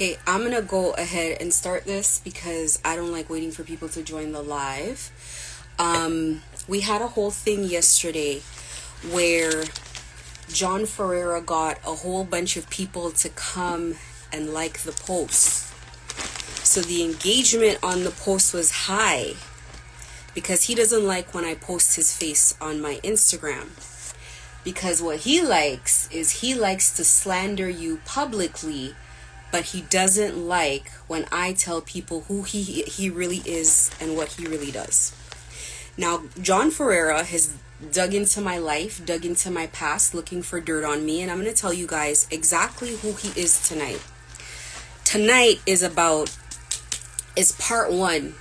Okay, I'm gonna go ahead and start this because I don't like waiting for people to join the live. We had a whole thing yesterday where John Ferreira got a whole bunch of people to come and like the post. So the engagement on the post was high because he doesn't like when I post his face on my Instagram. Because what he likes is he likes to slander you publicly, but he doesn't like when I tell people who he really is and what he really does. Now, John Ferreira has dug into my life, dug into my past, looking for dirt on me, and I'm going to tell you guys exactly who he is tonight. Tonight is part one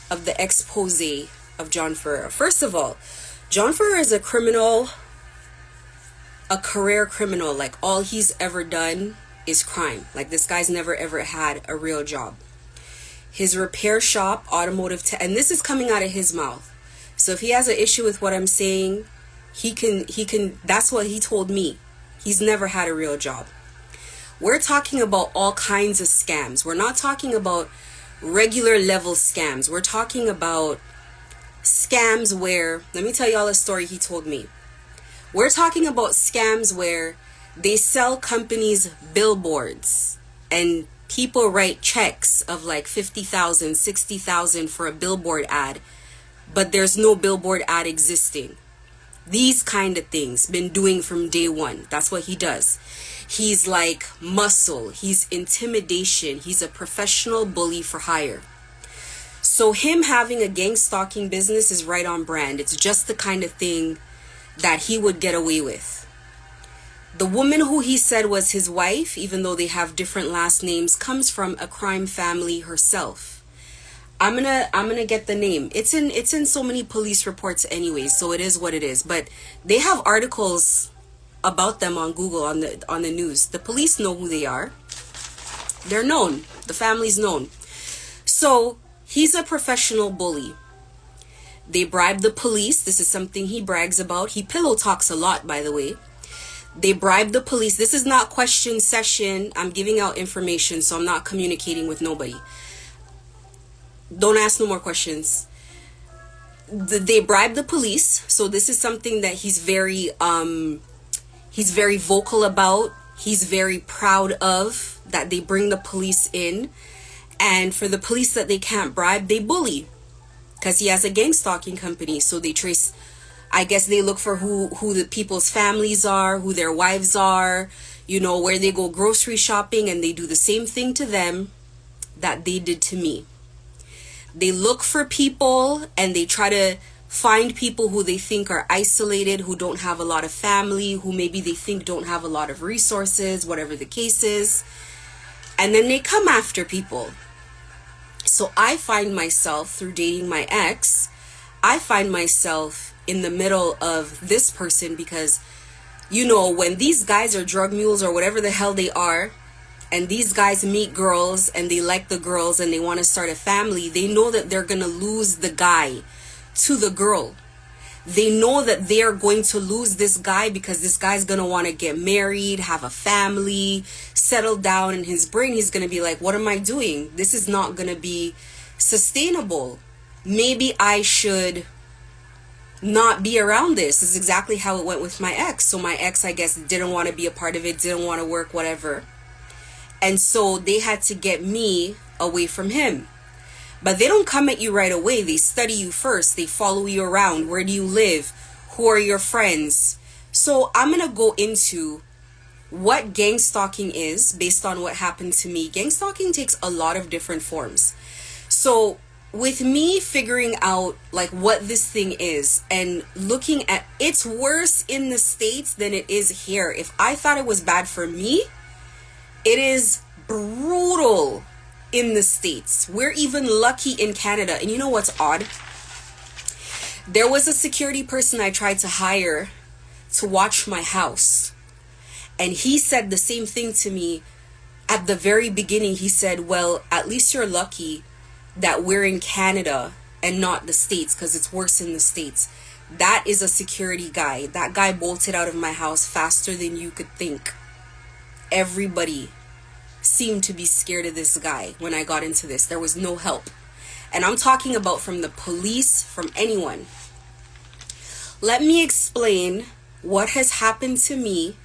of the expose of John Ferreira. First of all, John Ferreira is a criminal, a career criminal. Like, all he's ever done is crime. Like, this guy's never ever had a real job. His repair shop, Automotive and this is coming out of his mouth. So if he has an issue with what I'm saying, he can, that's what he told me. He's never had a real job. We're talking about all kinds of scams. We're not talking about regular level scams. We're talking about scams where, let me tell y'all a story he told me. We're talking about scams where they sell companies billboards and people write checks of like 50,000, 60,000 for a billboard ad, but there's no billboard ad existing. These kind of things, been doing from day one. That's what he does. He's like muscle, he's intimidation, he's a professional bully for hire. So him having a gang stalking business is right on brand. It's just the kind of thing that he would get away with. The woman who he said was his wife, even though they have different last names, comes from a crime family herself. I'm gonna get the name. It's in so many police reports anyways, so it is what it is. But they have articles about them on Google, on the news. The police know who they are. They're known. The family's known. So he's a professional bully. They bribe the police. This is something he brags about. He pillow talks a lot, by the way. They bribe the police. This is not question session. I'm giving out information, so I'm not communicating with nobody. Don't ask no more questions. They bribe the police. So this is something that he's very vocal about. He's very proud of, that they bring the police in. And for the police that they can't bribe, they bully. Because he has a gang stalking company. So they trace, I guess they look for who the people's families are, who their wives are, you know, where they go grocery shopping, and they do the same thing to them that they did to me. They look for people and they try to find people who they think are isolated, who don't have a lot of family, who maybe they think don't have a lot of resources, whatever the case is. And then they come after people. So I find myself, through dating my ex, I find myself in the middle of this person because, you know, when these guys are drug mules or whatever the hell they are, and these guys meet girls and they like the girls and they want to start a family, they know that they're going to lose the guy to the girl. They know that they're going to lose this guy because this guy's going to want to get married, have a family, settle down. In his brain, he's going to be like, what am I doing? This is not going to be sustainable. Maybe I should not be around this. This is exactly how it went with my ex. So my ex, I guess, didn't want to be a part of it, didn't want to work, whatever. And so they had to get me away from him. But they don't come at you right away. They study you first. They follow you around. Where do you live? Who are your friends? So I'm going to go into what gang stalking is based on what happened to me. Gang stalking takes a lot of different forms. So with me figuring out like what this thing is and looking at, it's worse in the States than it is here. If I thought it was bad for me, it is brutal in the States. We're even lucky in Canada. And you know what's odd? There was a security person I tried to hire to watch my house. And he said the same thing to me at the very beginning. He said, well, at least you're lucky that we're in Canada and not the States, because it's worse in the States. That is a security guy. That guy bolted out of my house faster than you could think. Everybody seemed to be scared of this guy when I got into this. There was no help. And I'm talking about from the police, from anyone. Let me explain what has happened to me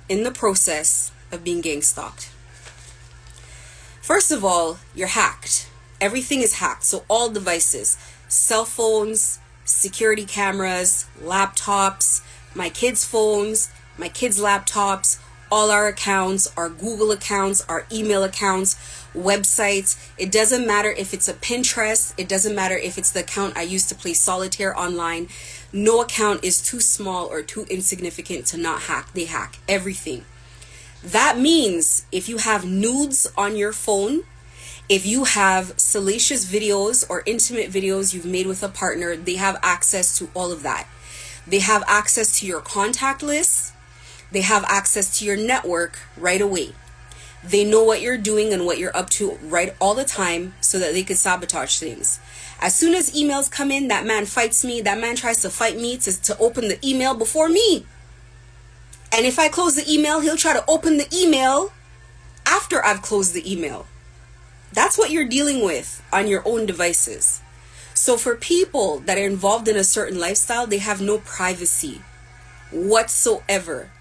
in the process of being gang stalked. First of all, you're hacked. Everything is hacked. So all devices, cell phones, security cameras, laptops, my kids' phones, my kids' laptops, all our accounts, our Google accounts, our email accounts, websites. It doesn't matter if it's a Pinterest. It doesn't matter if it's the account I used to play solitaire online. No account is too small or too insignificant to not hack. They hack everything. That means if you have nudes on your phone, if you have salacious videos or intimate videos you've made with a partner, they have access to all of that. They have access to your contact list. They have access to your network right away. They know what you're doing and what you're up to right all the time so that they can sabotage things. As soon as emails come in, that man fights me. That man tries to fight me to open the email before me. And if I close the email, he'll try to open the email after I've closed the email. That's what you're dealing with on your own devices. So for people that are involved in a certain lifestyle, they have no privacy whatsoever.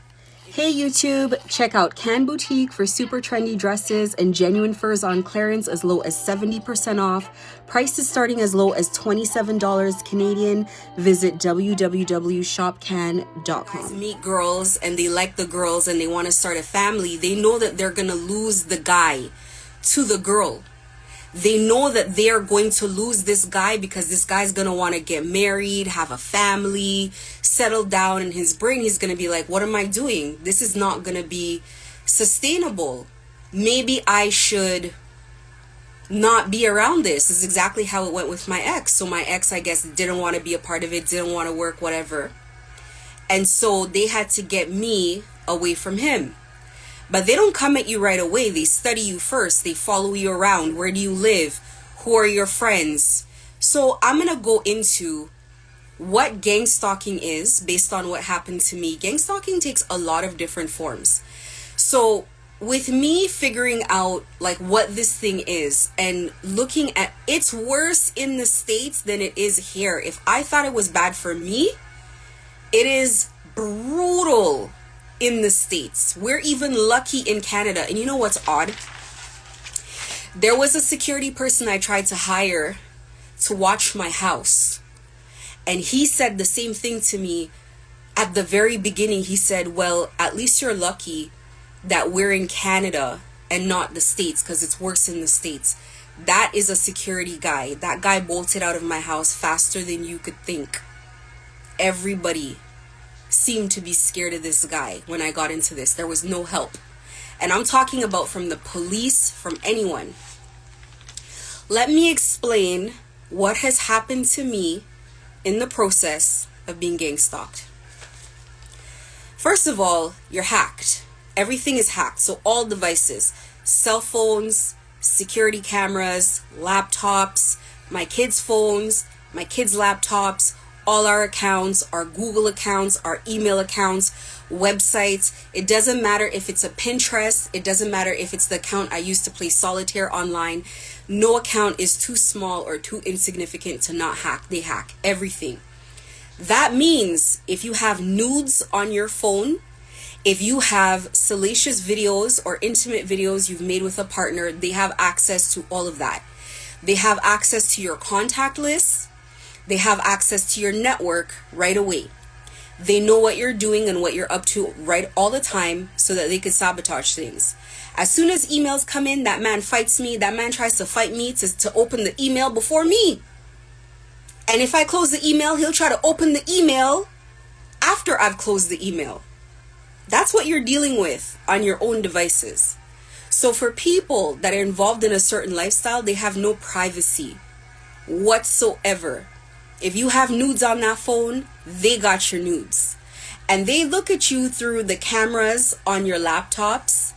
Hey YouTube, check out Can Boutique for super trendy dresses and genuine furs on clearance as low as 70% off. Prices starting as low as $27 Canadian. Visit www.shopcan.com. Meet girls and they like the girls and they want to start a family. They know that they're going to lose the guy to the girl. They know that they're going to lose this guy because this guy's going to want to get married, have a family, settle down. In his brain, he's going to be like, what am I doing? This is not going to be sustainable. Maybe I should not be around this. This is exactly how it went with my ex. So my ex, I guess, didn't want to be a part of it, didn't want to work, whatever. And so they had to get me away from him. But they don't come at you right away. They study you first. They follow you around. Where do you live? Who are your friends? So I'm going to go into what gang stalking is based on what happened to me. Gang stalking takes a lot of different forms. So with me figuring out like what this thing is and looking at, it's worse in the States than it is here. If I thought it was bad for me, it is brutal in the States. We're even lucky in Canada. And you know what's odd? There was a security person I tried to hire to watch my house. And he said the same thing to me at the very beginning. He said, well, at least you're lucky that we're in Canada and not the States, because it's worse in the States. That is a security guy. That guy bolted out of my house faster than you could think. Everybody seemed to be scared of this guy when I got into this. There was no help. And I'm talking about from the police, from anyone. Let me explain what has happened to me in the process of being gang stalked. First of all, you're hacked. Everything is hacked. So all devices, cell phones, security cameras, laptops, my kids' phones, my kids' laptops, all our accounts, our Google accounts, our email accounts, websites. It doesn't matter if it's a Pinterest. It doesn't matter if it's the account I used to play solitaire online. No account is too small or too insignificant to not hack. They hack everything. That means if you have nudes on your phone, if you have salacious videos or intimate videos you've made with a partner, they have access to all of that. They have access to your contact list. They have access to your network right away. They know what you're doing and what you're up to right all the time so that they can sabotage things. As soon as emails come in, that man fights me. That man tries to fight me to open the email before me. And if I close the email, he'll try to open the email after I've closed the email. That's what you're dealing with on your own devices. So for people that are involved in a certain lifestyle, they have no privacy whatsoever. If you have nudes on that phone, they got your nudes. And they look at you through the cameras on your laptops,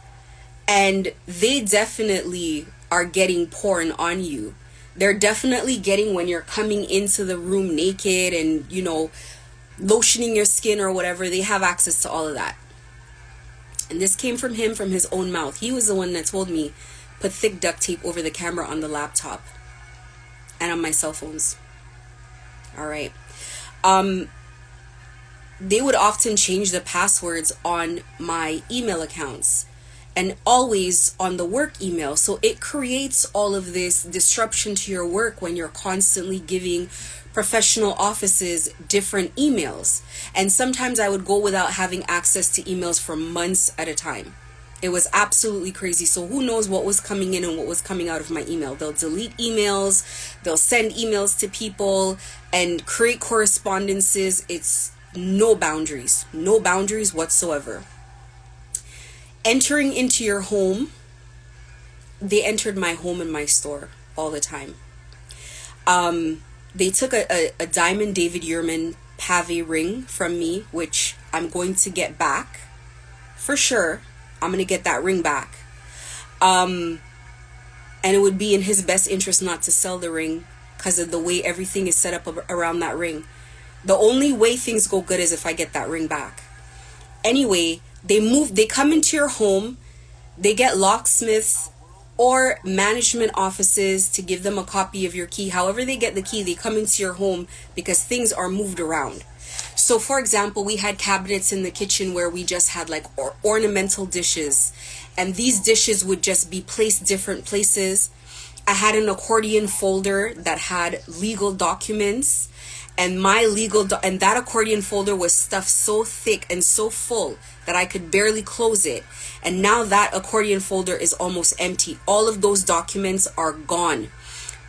and they definitely are getting porn on you. They're definitely getting when you're coming into the room naked and, you know, lotioning your skin or whatever. They have access to all of that. And this came from him, from his own mouth. He was the one that told me, put thick duct tape over the camera on the laptop and on my cell phones. All right. They would often change the passwords on my email accounts, and always on the work email. So it creates all of this disruption to your work when you're constantly giving professional offices different emails. And sometimes I would go without having access to emails for months at a time. It was absolutely crazy. So who knows what was coming in and what was coming out of my email. They'll delete emails, they'll send emails to people and create correspondences. It's no boundaries whatsoever. Entering into your home, they entered my home and my store all the time. They took a diamond David Yurman pave ring from me, which I'm going to get back for sure. I'm going to get that ring back. And it would be in his best interest not to sell the ring because of the way everything is set up around that ring. The only way things go good is if I get that ring back. Anyway, they come into your home, they get locksmiths or management offices to give them a copy of your key. However they get the key, they come into your home because things are moved around. So for example, we had cabinets in the kitchen where we just had like ornamental dishes, and these dishes would just be placed different places. I had an accordion folder that had legal documents, and and that accordion folder was stuffed so thick and so full that I could barely close it. And now that accordion folder is almost empty. All of those documents are gone.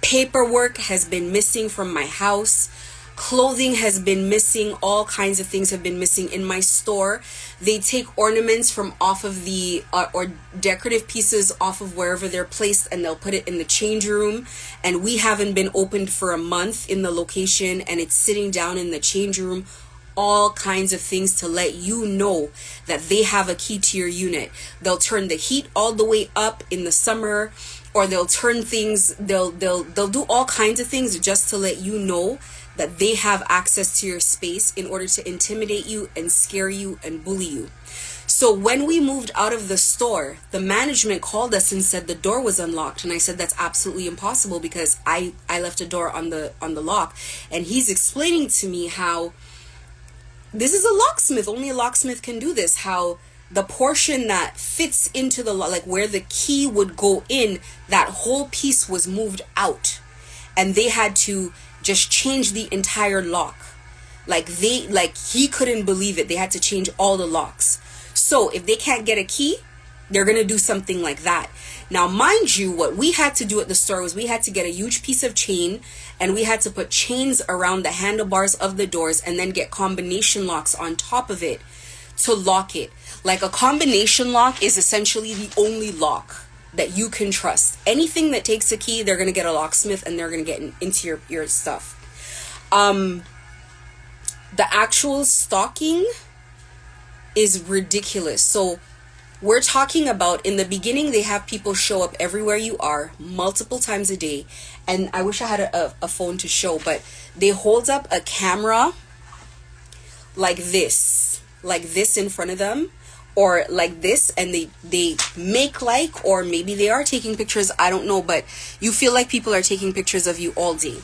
Paperwork has been missing from my house. Clothing has been missing. All kinds of things have been missing in my store. They take ornaments from off of the or decorative pieces off of wherever they're placed, and they'll put it in the change room. And we haven't been opened for a month in the location, and it's sitting down in the change room. All kinds of things to let you know that they have a key to your unit. They'll turn the heat all the way up in the summer, or they'll turn things, they'll do all kinds of things just to let you know that they have access to your space in order to intimidate you and scare you and bully you. So when we moved out of the store, the management called us and said the door was unlocked. And I said, that's absolutely impossible because I left a door on the lock. And he's explaining to me how this is a locksmith. Only a locksmith can do this. How the portion that fits into the lock, like where the key would go in, that whole piece was moved out. And they had to just change the entire lock. Like he couldn't believe it. They had to change all the locks. So if they can't get a key, they're going to do something like that. Now, mind you, what we had to do at the store was we had to get a huge piece of chain, and we had to put chains around the handlebars of the doors and then get combination locks on top of it to lock it. Like a combination lock is essentially the only lock that you can trust. Anything that takes a key, they're going to get a locksmith and they're going to get into your stuff. The actual stalking is ridiculous. So we're talking about, in the beginning, they have people show up everywhere you are multiple times a day. And I wish I had a phone to show, but they hold up a camera like this in front of them, or like this, and they make like, or maybe they are taking pictures, I don't know, but you feel like people are taking pictures of you all day.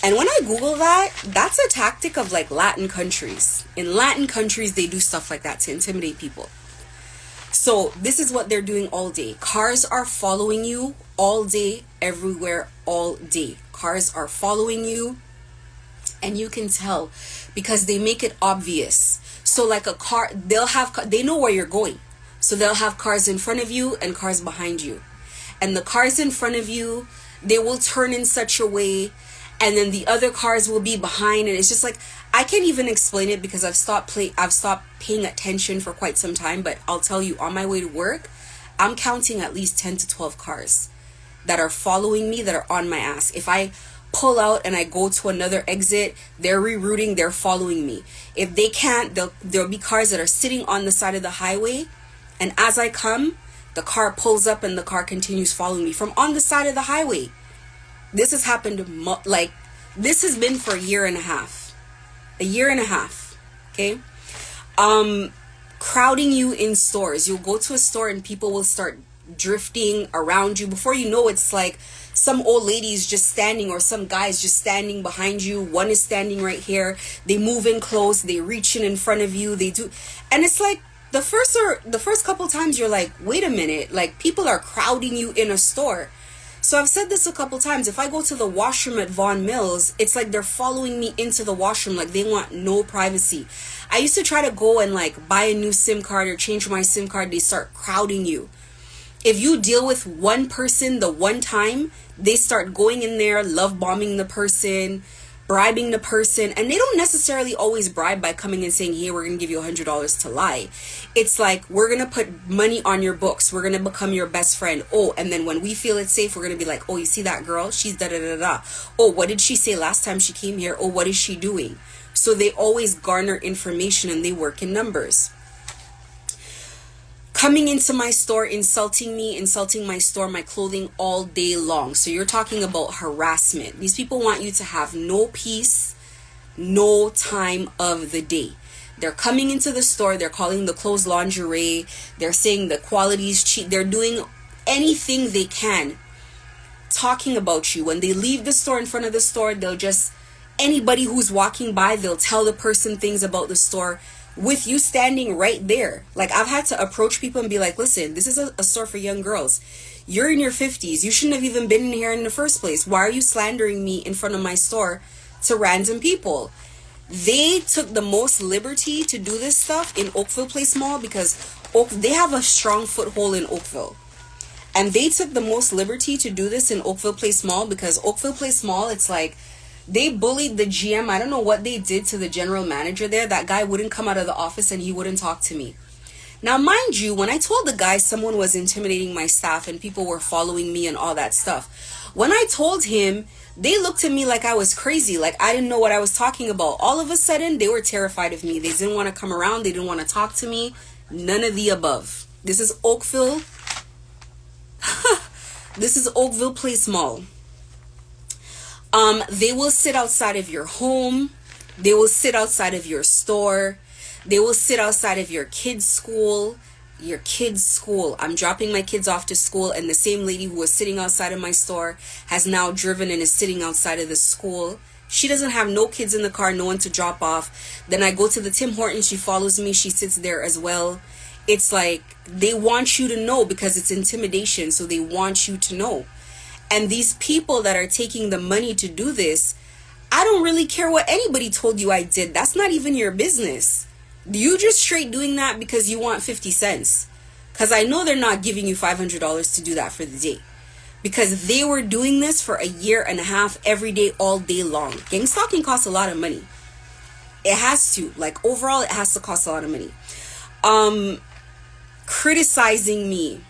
And when I Google that, that's a tactic of like Latin countries. In Latin countries, they do stuff like that to intimidate people. So this is what they're doing all day. Cars are following you all day, everywhere, all day. Cars are following you, and you can tell because they make it obvious. So like a car, they know where you're going. So they'll have cars in front of you and cars behind you. And the cars in front of you, they will turn in such a way, and then the other cars will be behind, and it's just like, I can't even explain it because I've stopped paying attention for quite some time. But I'll tell you, on my way to work, I'm counting at least 10 to 12 cars that are following me, that are on my ass. If I pull out and I go to another exit, they're rerouting, they're following me. If they can't, there'll be cars that are sitting on the side of the highway, and as I come, the car pulls up and the car continues following me from on the side of the highway. This has happened, this has been for a year and a half. Okay? crowding you in stores. You'll go to a store and people will start drifting around you. Before you know, it's like some old ladies just standing, or some guys just standing behind you. One is standing right here. They move in close. They reach in front of you. They do. And it's like the first couple times you're like, wait a minute, like people are crowding you in a store. So I've said this a couple times. If I go to the washroom at Vaughan Mills, it's like they're following me into the washroom. Like they want no privacy. I used to try to go and like buy a new SIM card or change my SIM card. They start crowding you. If you deal with one person the one time, they start going in there, love bombing the person, bribing the person. And they don't necessarily always bribe by coming and saying, hey, we're going to give you $100 to lie. It's like, we're going to put money on your books. We're going to become your best friend. Oh, and then when we feel it's safe, we're going to be like, oh, you see that girl? She's da-da-da-da. Oh, what did she say last time she came here? Oh, what is she doing? So they always garner information and they work in numbers. Coming into my store, insulting me, insulting my store, my clothing all day long. So you're talking about harassment. These people want you to have no peace, no time of the day. They're coming into the store. They're calling the clothes lingerie. They're saying the quality is cheap. They're doing anything they can talking about you. When they leave the store, in front of the store, they'll just, anybody who's walking by, they'll tell the person things about the store with you standing right there. Like, I've had to approach people and be like, listen, this is a store for young girls. You're in your 50s. You shouldn't have even been in here in the first place. Why are you slandering me in front of my store to random people? They took the most liberty to do this stuff in Oakville Place Mall because they have a strong foothold in Oakville. And they took the most liberty to do this in Oakville Place Mall because Oakville Place Mall, it's like, they bullied the GM. I don't know what they did to the general manager there. That guy wouldn't come out of the office and he wouldn't talk to me. Now, mind you, when I told the guy someone was intimidating my staff and people were following me and all that stuff, when I told him, they looked at me like I was crazy, like I didn't know what I was talking about. All of a sudden, they were terrified of me. They didn't want to come around. They didn't want to talk to me. None of the above. This is Oakville. This is Oakville Place Mall. They will sit outside of your home. They will sit outside of your store. They will sit outside of your kids' school. I'm dropping my kids off to school, and the same lady who was sitting outside of my store has now driven and is sitting outside of the school. She doesn't have no kids in the car, no one to drop off. Then I go to the Tim Hortons. She follows me. She sits there as well. It's like they want you to know because it's intimidation. So they want you to know. And these people that are taking the money to do this, I don't really care what anybody told you I did. That's not even your business. You just straight doing that because you want 50 cents. Because I know they're not giving you $500 to do that for the day. Because they were doing this for a year and a half, every day, all day long. Gang stalking costs a lot of money. It has to. Like, overall, it has to cost a lot of money. Criticizing me.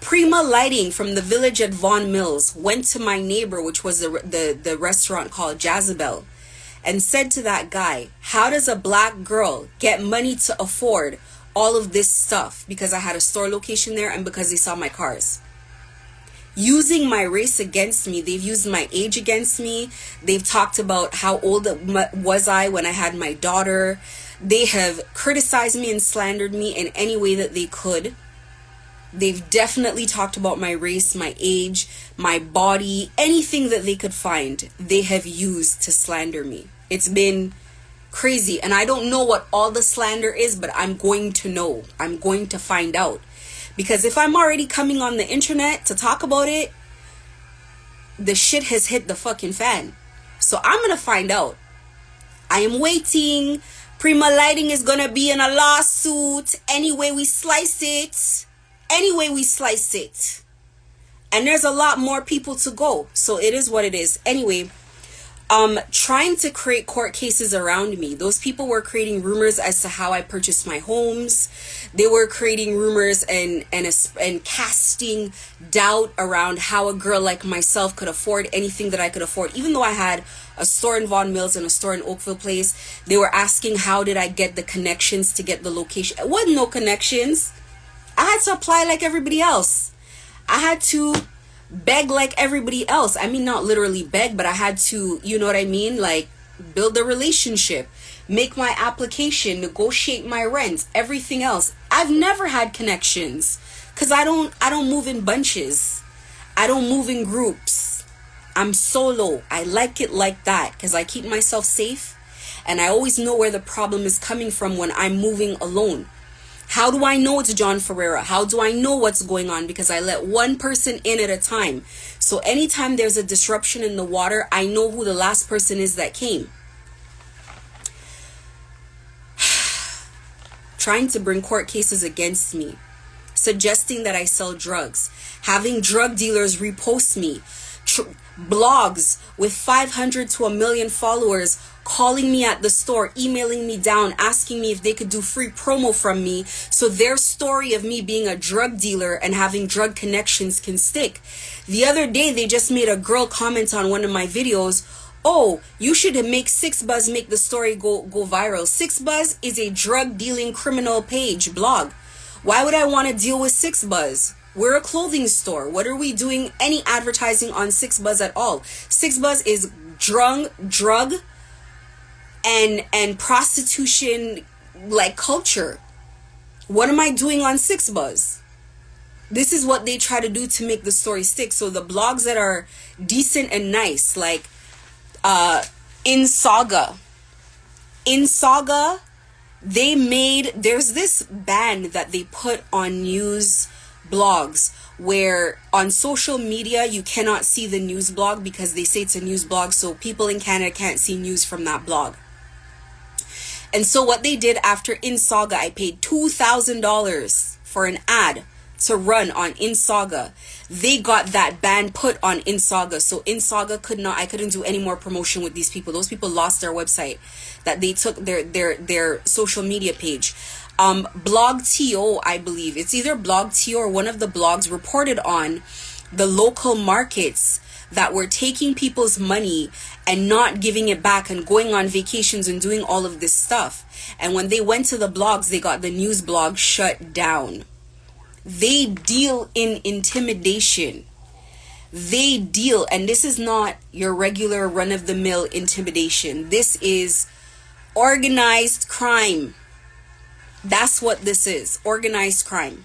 Prima Lighting from the village at Vaughan Mills went to my neighbor, which was the restaurant called Jezebel, and said to that guy, how does a black girl get money to afford all of this stuff? Because I had a store location there and because they saw my cars. Using my race against me. They've used my age against me. They've talked about how old was I when I had my daughter. They have criticized me and slandered me in any way that they could. They've definitely talked about my race, my age, my body, anything that they could find, they have used to slander me. It's been crazy. And I don't know what all the slander is, but I'm going to know. I'm going to find out. Because if I'm already coming on the internet to talk about it, the shit has hit the fucking fan. So I'm going to find out. I am waiting. Prima Lighting is going to be in a lawsuit. Anyway, we slice it. And there's a lot more people to go. So it is what it is. Anyway, trying to create court cases around me. Those people were creating rumors as to how I purchased my homes. They were creating rumors and casting doubt around how a girl like myself could afford anything that I could afford. Even though I had a store in Vaughan Mills and a store in Oakville Place, they were asking how did I get the connections to get the location. It wasn't no connections. I had to apply like everybody else. I had to beg like everybody else. I mean, not literally beg, but I had to, you know what I mean? Like, build a relationship, make my application, negotiate my rent, everything else. I've never had connections because I don't move in bunches. I don't move in groups. I'm solo. I like it like that because I keep myself safe, and I always know where the problem is coming from when I'm moving alone. How do I know it's John Ferreira? How do I know what's going on? Because I let one person in at a time. So anytime there's a disruption in the water, I know who the last person is that came. Trying to bring court cases against me, suggesting that I sell drugs, having drug dealers repost me, blogs with 500 to 1 million followers calling me at the store, emailing me down, asking me if they could do free promo from me so their story of me being a drug dealer and having drug connections can stick. The other day, they just made a girl comment on one of my videos, oh, you should make 6buzz make the story go viral. 6buzz is a drug dealing criminal page blog. Why would I want to deal with 6buzz? We're a clothing store. What are we doing any advertising on 6buzz at all? 6buzz is drug and prostitution like culture. What am I doing on 6buzz? This is what they try to do to make the story stick. So the blogs that are decent and nice, like in Saga, there's this ban that they put on news blogs where on social media you cannot see the news blog because they say it's a news blog, so people in Canada can't see news from that blog. And so what they did after InSaga, I paid $2,000 for an ad to run on InSaga. They got that ban put on InSaga, so InSaga I couldn't do any more promotion with these people. Those people lost their website, that they took their social media page. BlogTO, I believe it's either BlogTO or one of the blogs, reported on the local markets that were taking people's money and not giving it back and going on vacations and doing all of this stuff. And when they went to the blogs, they got the news blog shut down. They deal in intimidation. They deal, and this is not your regular run-of-the-mill intimidation. This is organized crime. That's what this is, organized crime.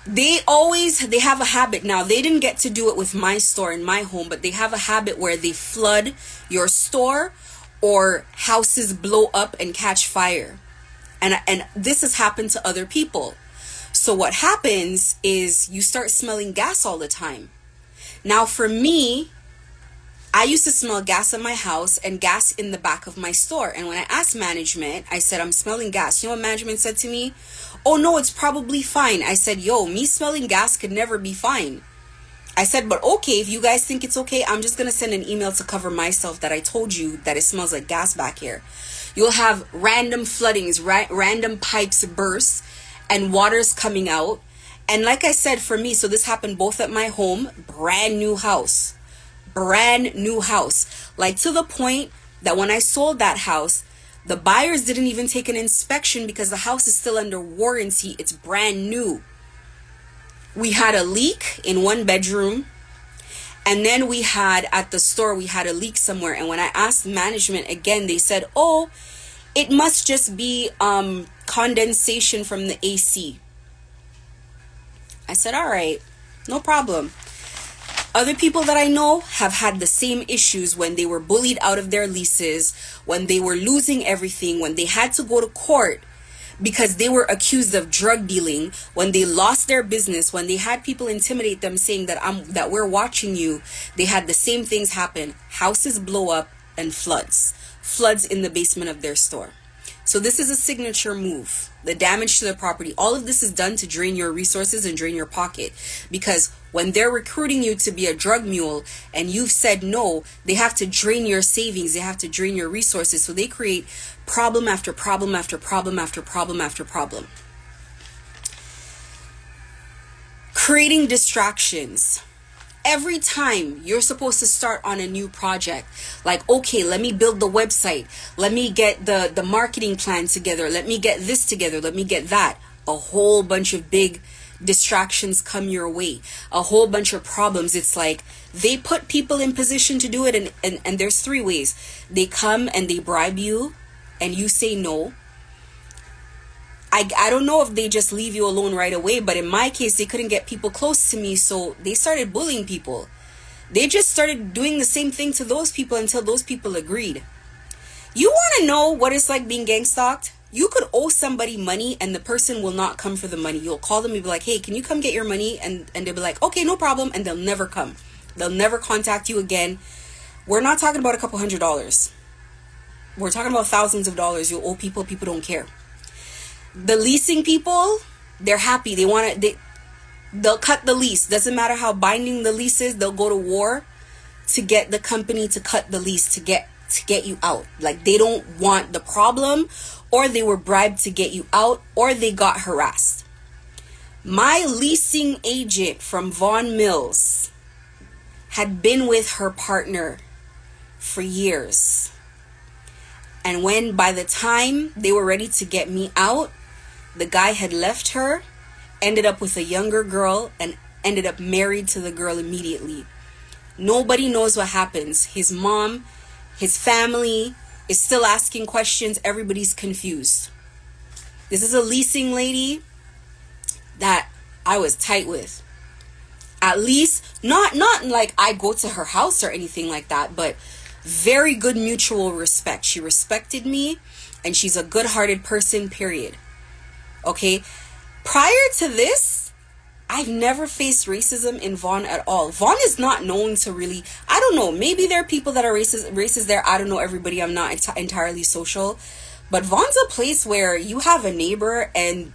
They have a habit now. They didn't get to do it with my store in my home, but they have a habit where they flood your store or houses blow up and catch fire. And this has happened to other people. So what happens is you start smelling gas all the time. Now for me, I used to smell gas in my house and gas in the back of my store. And when I asked management, I said, I'm smelling gas. You know what management said to me? Oh no, it's probably fine. I said, yo, me smelling gas could never be fine. I said, but okay, if you guys think it's okay, I'm just going to send an email to cover myself that I told you that it smells like gas back here. You'll have random floodings, random pipes burst and water's coming out. And like I said, for me, so this happened both at my home, brand new house, like to the point that when I sold that house, the buyers didn't even take an inspection because the house is still under warranty. It's brand new. We had a leak in one bedroom. And then we had at the store, we had a leak somewhere. And when I asked management again, they said, oh, it must just be condensation from the AC. I said, all right, no problem. Other people that I know have had the same issues when they were bullied out of their leases, when they were losing everything, when they had to go to court because they were accused of drug dealing, when they lost their business, when they had people intimidate them saying that we're watching you. They had the same things happen. Houses blow up and floods in the basement of their store. So this is a signature move. The damage to the property, all of this is done to drain your resources and drain your pocket, because when they're recruiting you to be a drug mule and you've said no, they have to drain your savings, they have to drain your resources. So they create problem after problem after problem after problem after problem. Creating distractions. Every time you're supposed to start on a new project, like, okay, let me build the website, let me get the marketing plan together, let me get this together, let me get that, a whole bunch of big distractions come your way, a whole bunch of problems. It's like they put people in position to do it, and there's three ways. They come and they bribe you and you say no. I don't know if they just leave you alone right away, but in my case, they couldn't get people close to me, so they started bullying people. They just started doing the same thing to those people until those people agreed. You want to know what it's like being gang stalked? You could owe somebody money and the person will not come for the money. You'll call them and be like, hey, can you come get your money? And they'll be like, okay, no problem. And they'll never come. They'll never contact you again. We're not talking about a couple $100s. We're talking about thousands of dollars. You'll owe people. People don't care. The leasing people, they're happy. They'll cut the lease. Doesn't matter how binding the lease is. They'll go to war to get the company to cut the lease to get you out. Like, they don't want the problem, or they were bribed to get you out, or they got harassed. My leasing agent from Vaughan Mills had been with her partner for years. And by the time they were ready to get me out, the guy had left her, ended up with a younger girl, and ended up married to the girl immediately. Nobody knows what happens. His mom, his family is still asking questions. Everybody's confused. This is a leasing lady that I was tight with. At least, not like I go to her house or anything like that, but very good mutual respect. She respected me, and she's a good-hearted person, period. Okay? Prior to this, I've never faced racism in Vaughan at all. Vaughan is not known to really, I don't know, maybe there are people that are racist there. I don't know everybody. I'm not entirely social. But Vaughan's a place where you have a neighbor and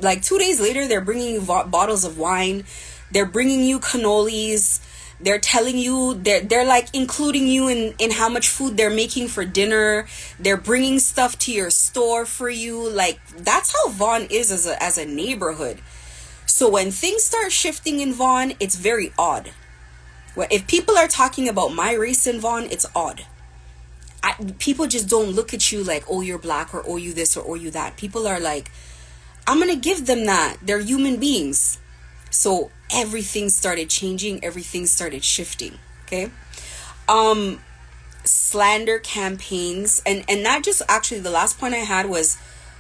like 2 days later, they're bringing you bottles of wine. They're bringing you cannolis. They're telling you, they're like including you in how much food they're making for dinner. They're bringing stuff to your store for you. Like, that's how Vaughan is as a neighborhood. So when things start shifting in Vaughan, it's very odd. If people are talking about my race in Vaughan, it's odd. People just don't look at you like, oh, you're black, or oh, you this, or oh, you that. People are like, I'm going to give them that. They're human beings. So everything started changing. Everything started shifting. Okay. Slander campaigns. And not just, actually, the last point I had was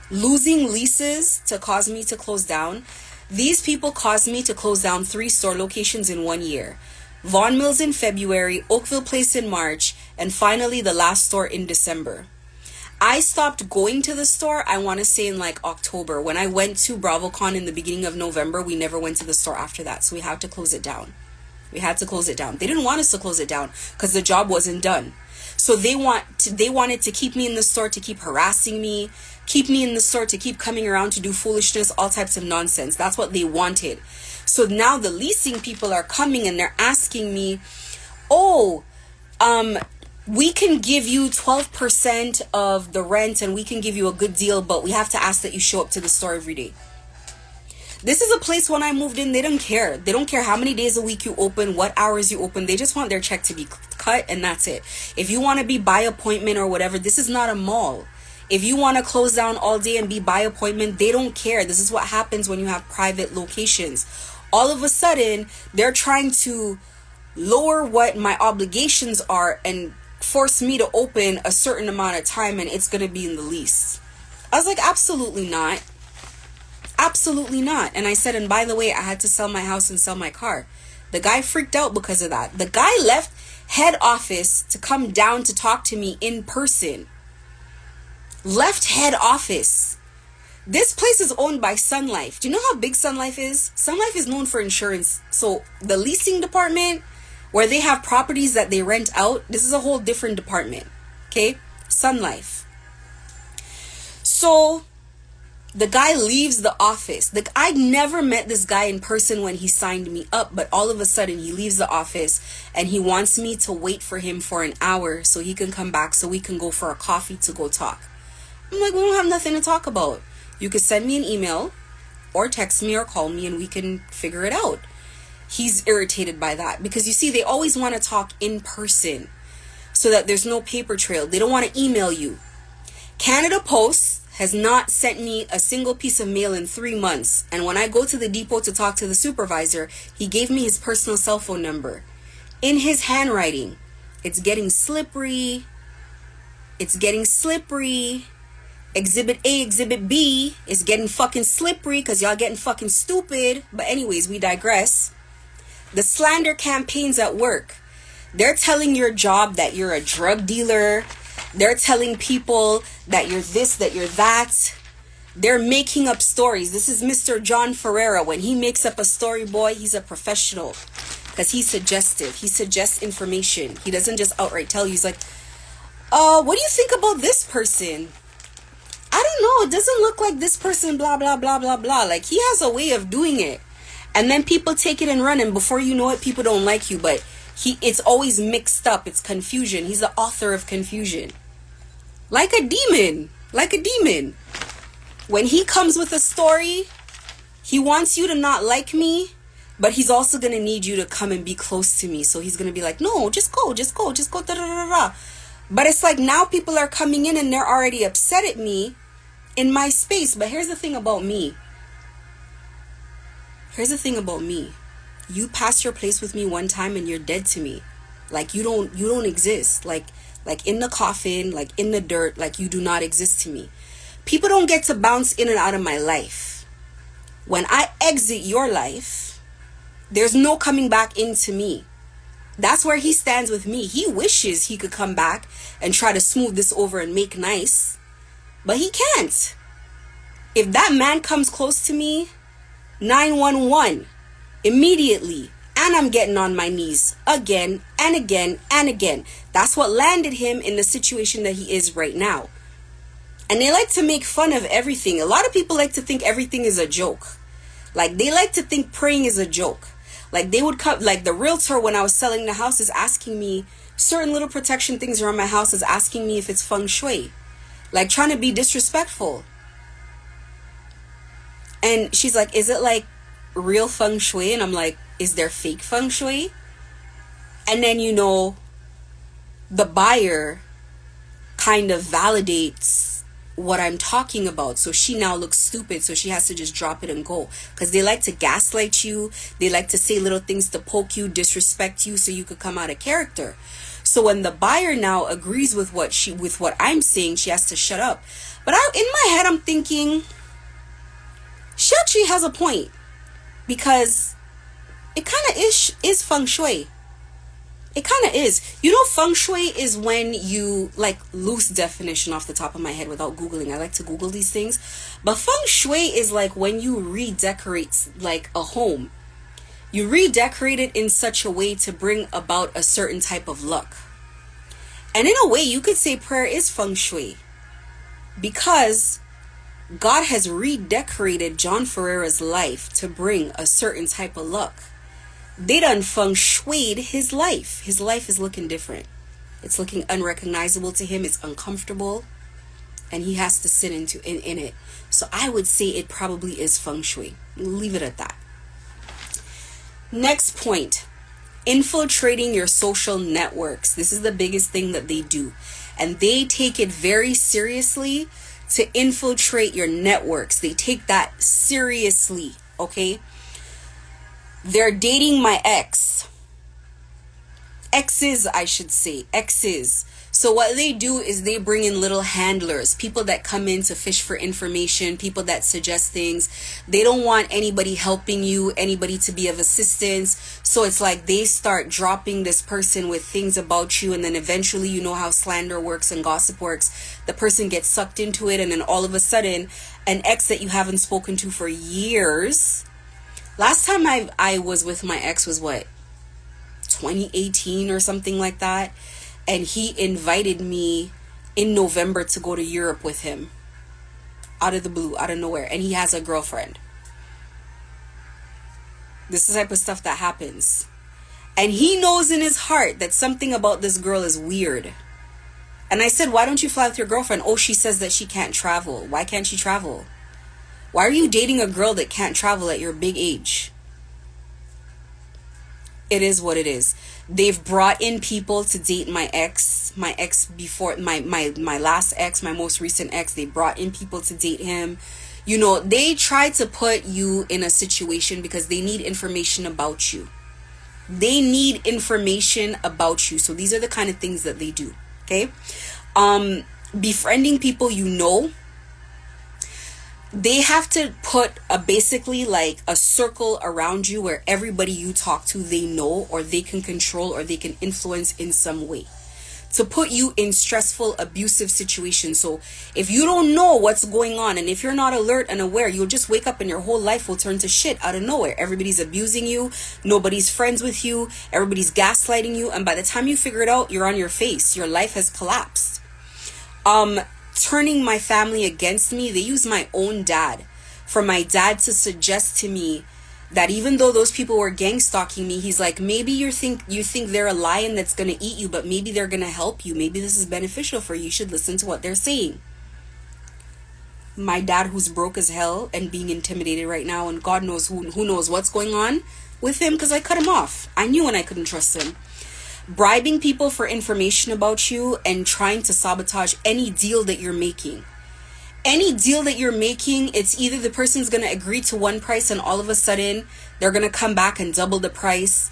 losing leases to cause me to close down. These people caused me to close down 3 store locations in 1 year. Vaughan Mills in February, Oakville Place in March, and finally the last store in December. I stopped going to the store, I want to say in like October. When I went to BravoCon in the beginning of November, we never went to the store after that. So we had to close it down. We had to close it down. They didn't want us to close it down because the job wasn't done. So they wanted to keep me in the store, to keep harassing me, keep me in the store, to keep coming around to do foolishness, all types of nonsense. That's what they wanted. So now the leasing people are coming and they're asking me, we can give you 12% of the rent and we can give you a good deal, but we have to ask that you show up to the store every day. This is a place when I moved in, they don't care. They don't care how many days a week you open, what hours you open. They just want their check to be cut, and that's it. If you want to be by appointment or whatever, this is not a mall. If you want to close down all day and be by appointment, they don't care. This is what happens when you have private locations. All of a sudden, they're trying to lower what my obligations are and force me to open a certain amount of time, and it's going to be in the lease. I was like, absolutely not. Absolutely not. And I said, and by the way, I had to sell my house and sell my car. The guy freaked out because of that. The guy left head office to come down to talk to me in person. Left head office. This place is owned by Sun Life. Do you know how big Sun Life is? Sun Life is known for insurance. So the leasing department, where they have properties that they rent out, this is a whole different department. Okay? Sun Life. So the guy leaves the office. I never met this guy in person when he signed me up, but all of a sudden he leaves the office and he wants me to wait for him for an hour so he can come back so we can go for a coffee to go talk. I'm like, we don't have nothing to talk about. You could send me an email or text me or call me and we can figure it out. He's irritated by that because, you see, they always want to talk in person so that there's no paper trail. They don't want to email you. Canada Post has not sent me a single piece of mail in 3 months. And when I go to the depot to talk to the supervisor, he gave me his personal cell phone number. In his handwriting, it's getting slippery. It's getting slippery. Exhibit A, Exhibit B is getting fucking slippery because y'all getting fucking stupid. But anyways, we digress. The slander campaigns at work. They're telling your job that you're a drug dealer. They're telling people that you're this, that you're that. They're making up stories. This is Mr. John Ferreira. When he makes up a story, boy, he's a professional. Because he's suggestive. He suggests information. He doesn't just outright tell you. He's like, what do you think about this person? I don't know. It doesn't look like this person, blah, blah, blah, blah, blah. Like, he has a way of doing it. And then people take it and run. And before you know it, people don't like you. But it's always mixed up. It's confusion. He's the author of confusion. Like a demon. Like a demon. When he comes with a story, he wants you to not like me, but he's also going to need you to come and be close to me. So he's going to be like, no, just go, da da da da. But it's like now people are coming in and they're already upset at me in my space. But here's the thing about me. You pass your place with me one time and you're dead to me. Like you don't exist. Like in the coffin, like in the dirt, like you do not exist to me. People don't get to bounce in and out of my life. When I exit your life, there's no coming back into me. That's where he stands with me. He wishes he could come back and try to smooth this over and make nice, but he can't. If that man comes close to me, 911 immediately, and I'm getting on my knees again and again and again. That's what landed him in the situation that he is right now. And they like to make fun of everything. A lot of people like to think everything is a joke. Like they like to think praying is a joke. Like they would come, like the realtor when I was selling the house is asking me certain little protection things around my house, is asking me if it's feng shui. Like trying to be disrespectful. And she's like, is it like real feng shui? And I'm like, is there fake feng shui? And then, the buyer kind of validates what I'm talking about. So she now looks stupid. So she has to just drop it and go. Because they like to gaslight you. They like to say little things to poke you, disrespect you so you could come out of character. So when the buyer now agrees with what I'm saying, she has to shut up. But in my head, I'm thinking, she actually has a point. Because it kind of is feng shui. It kind of is. Feng shui is when you, like, loose definition off the top of my head without Googling. I like to Google these things. But feng shui is like when you redecorate, like, a home. You redecorate it in such a way to bring about a certain type of luck. And in a way, you could say prayer is feng shui. Because God has redecorated John Ferreira's life to bring a certain type of luck. They done feng shuied his life. His life is looking different. It's looking unrecognizable to him. It's uncomfortable. And he has to sit in it. So I would say it probably is feng shui. Leave it at that. Next point. Infiltrating your social networks. This is the biggest thing that they do. And they take it very seriously to infiltrate your networks. They take that seriously. Okay? They're dating my exes, I should say, exes. So what they do is they bring in little handlers, people that come in to fish for information, people that suggest things. They don't want anybody helping you, anybody to be of assistance. So it's like they start dropping this person with things about you, and then eventually, you know how slander works and gossip works. The person gets sucked into it, and then all of a sudden, an ex that you haven't spoken to for years. Last time I was with my ex was 2018 or something like that. And he invited me in November to go to Europe with him. Out of the blue, out of nowhere. And he has a girlfriend. This is the type of stuff that happens. And he knows in his heart that something about this girl is weird. And I said, why don't you fly with your girlfriend? Oh, she says that she can't travel. Why can't she travel? Why are you dating a girl that can't travel at your big age? It is what it is. They've brought in people to date my ex before, my last ex, my most recent ex. They brought in people to date him. You know, they try to put you in a situation because they need information about you. They need information about you. So these are the kind of things that they do. Okay. Befriending people, you know, they have to put a basically like a circle around you where everybody you talk to, they know, or they can control, or they can influence in some way to put you in stressful, abusive situations. So if you don't know what's going on, and if you're not alert and aware, you'll just wake up and your whole life will turn to shit out of nowhere. Everybody's abusing you. Nobody's friends with you. Everybody's gaslighting you. And by the time you figure it out, you're on your face. Your life has collapsed. Turning my family against me. They use my own dad, for my dad to suggest to me that even though those people were gang stalking me, he's like, maybe you think they're a lion that's gonna eat you, but maybe they're gonna help you. Maybe this is beneficial for you. You should listen to what they're saying. My dad, who's broke as hell and being intimidated right now, and God knows who knows what's going on with him, because I cut him off. I knew when I couldn't trust him. Bribing people for information about you and trying to sabotage any deal that you're making. Any deal that you're making, it's either the person's going to agree to one price and all of a sudden they're going to come back and double the price.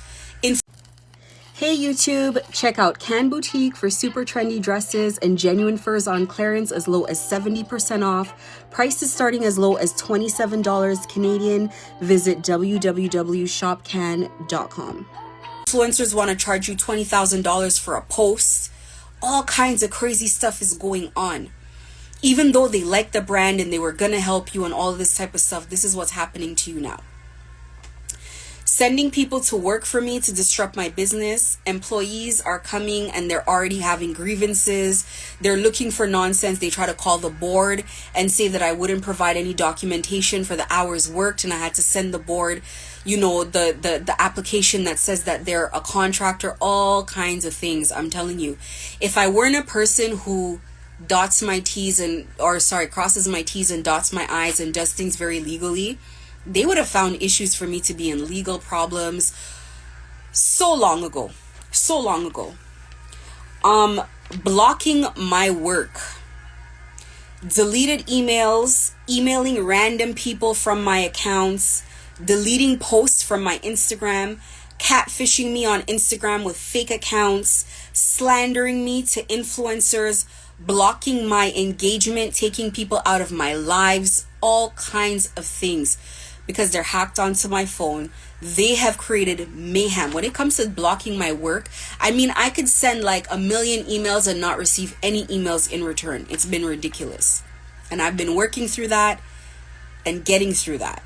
Hey YouTube, check out Can Boutique for super trendy dresses and genuine furs on clearance as low as 70% off. Prices starting as low as $27 Canadian. Visit www.shopcan.com. Influencers want to charge you $20,000 for a post. All kinds of crazy stuff is going on. Even though they like the brand and they were going to help you and all of this type of stuff, this is what's happening to you now. Sending people to work for me to disrupt my business. Employees are coming and they're already having grievances. They're looking for nonsense. They try to call the board and say that I wouldn't provide any documentation for the hours worked, and I had to send the board, you know, the application that says that they're a contractor. All kinds of things. I'm telling you, if I weren't a person who crosses my T's and dots my I's and does things very legally, they would have found issues for me to be in legal problems so long ago. Blocking my work. Deleted emails, emailing random people from my accounts, deleting posts from my Instagram, catfishing me on Instagram with fake accounts, slandering me to influencers, blocking my engagement, taking people out of my lives, all kinds of things, because they're hacked onto my phone. They have created mayhem. When it comes to blocking my work, I mean, I could send like 1 million emails and not receive any emails in return. It's been ridiculous. And I've been working through that and getting through that.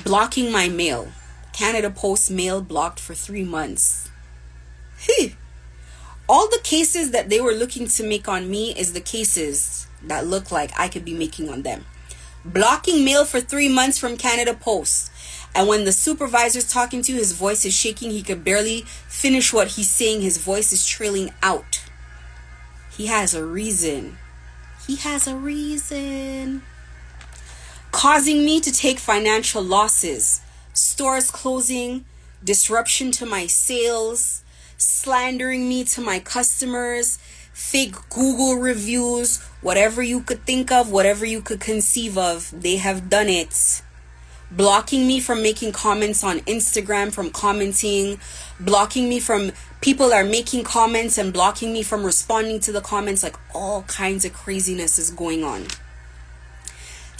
Blocking my mail. Canada Post mail blocked for 3 months. All the cases that they were looking to make on me is the cases that look like I could be making on them. Blocking mail for 3 months from Canada Post. And when the supervisor's talking to you, his voice is shaking. He could barely finish what he's saying. His voice is trailing out. He has a reason. Causing me to take financial losses. Stores closing. Disruption to my sales. Slandering me to my customers, fake Google reviews, whatever you could think of, whatever you could conceive of, they have done it. Blocking me from making comments on Instagram, from commenting, blocking me from, people are making comments and blocking me from responding to the comments. Like, all kinds of craziness is going on.